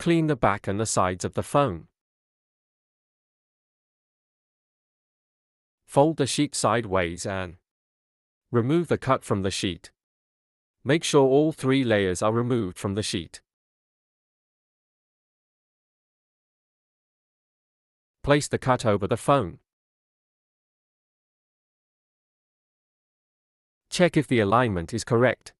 Clean the back and the sides of the phone. Fold the sheet sideways and remove the cut from the sheet. Make sure all 3 layers are removed from the sheet. Place the cut over the phone. Check if the alignment is correct.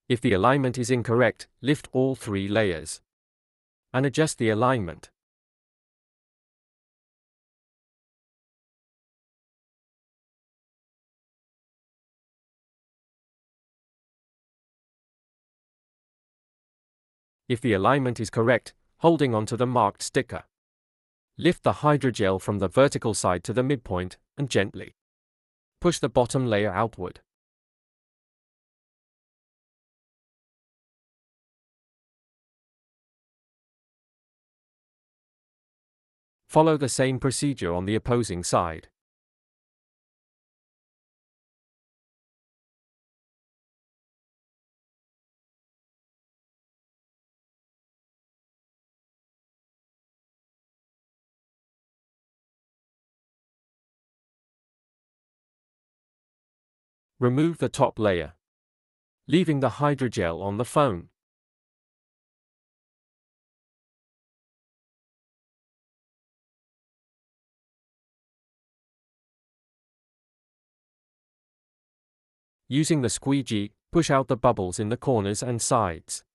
If the alignment is incorrect, lift all 3 layers and adjust the alignment. If the alignment is correct, holding onto the marked sticker, lift the hydrogel from the vertical side to the midpoint and gently push the bottom layer outward. Follow the same procedure on the opposing side. Remove the top layer, leaving the hydrogel on the phone. Using the squeegee, push out the bubbles in the corners and sides.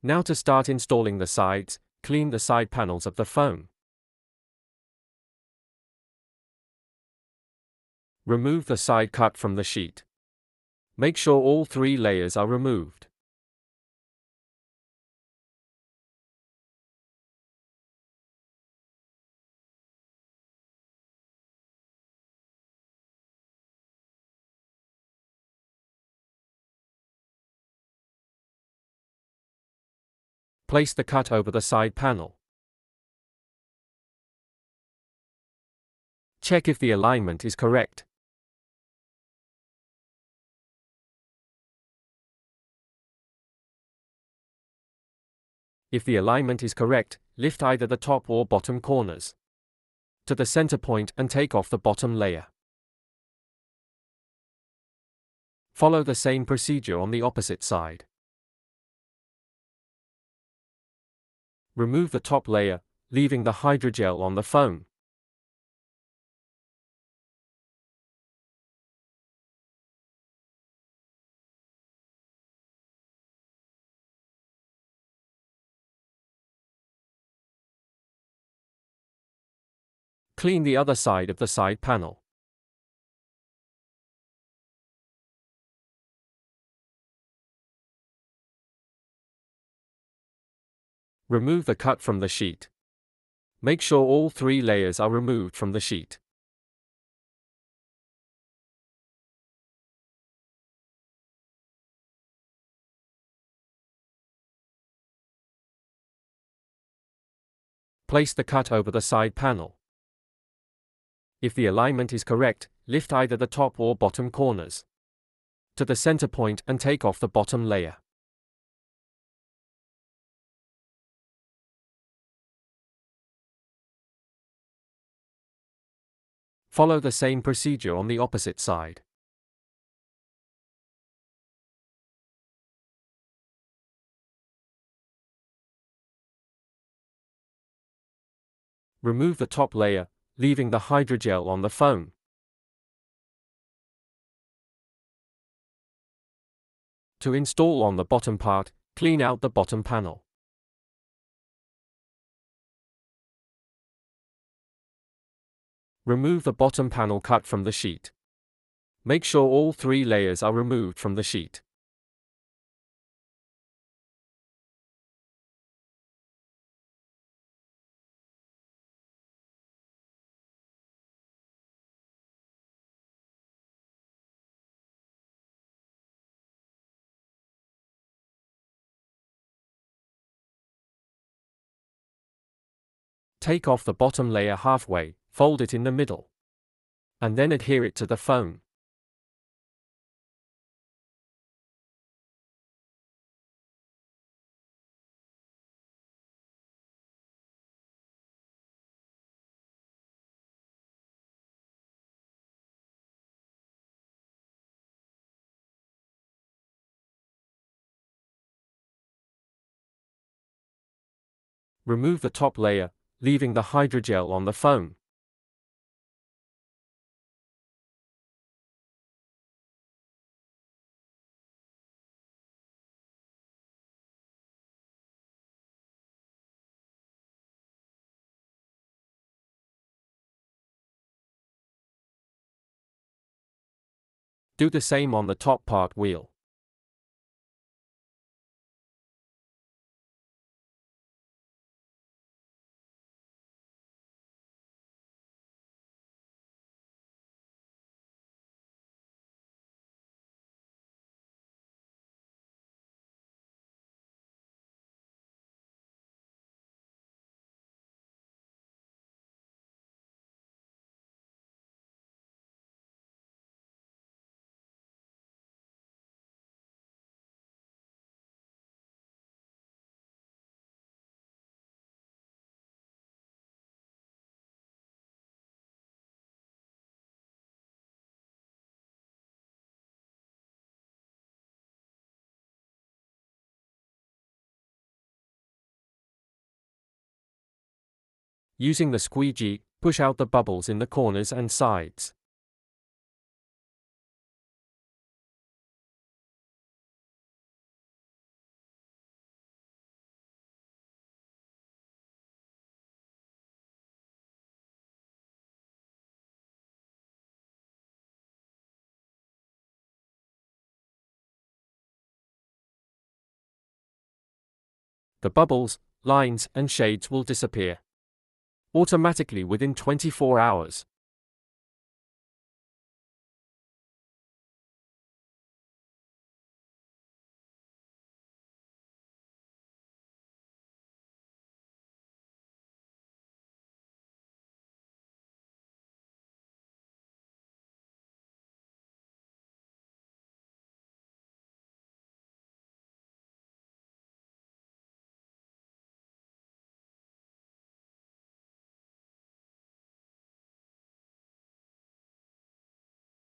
Now to start installing the sides, clean the side panels of the phone. Remove the side cut from the sheet. Make sure all 3 layers are removed. Place the cut over the side panel. Check if the alignment is correct. If the alignment is correct, lift either the top or bottom corners to the center point and take off the bottom layer. Follow the same procedure on the opposite side. Remove the top layer, leaving the hydrogel on the phone. Clean the other side of the side panel. Remove the cut from the sheet. Make sure all 3 layers are removed from the sheet. Place the cut over the side panel. If the alignment is correct, lift either the top or bottom corners to the center point and take off the bottom layer. Follow the same procedure on the opposite side. Remove the top layer, leaving the hydrogel on the phone. To install on the bottom part, Clean out the bottom panel. Remove the bottom panel cut from the sheet. Make sure all 3 layers are removed from the sheet. Take off the bottom layer halfway, fold it in the middle, and then adhere it to the phone. Remove the top layer, leaving the hydrogel on the phone. Do the same on the top part wheel. Using the squeegee, push out the bubbles in the corners and sides. The bubbles, lines, and shades will disappear automatically within 24 hours.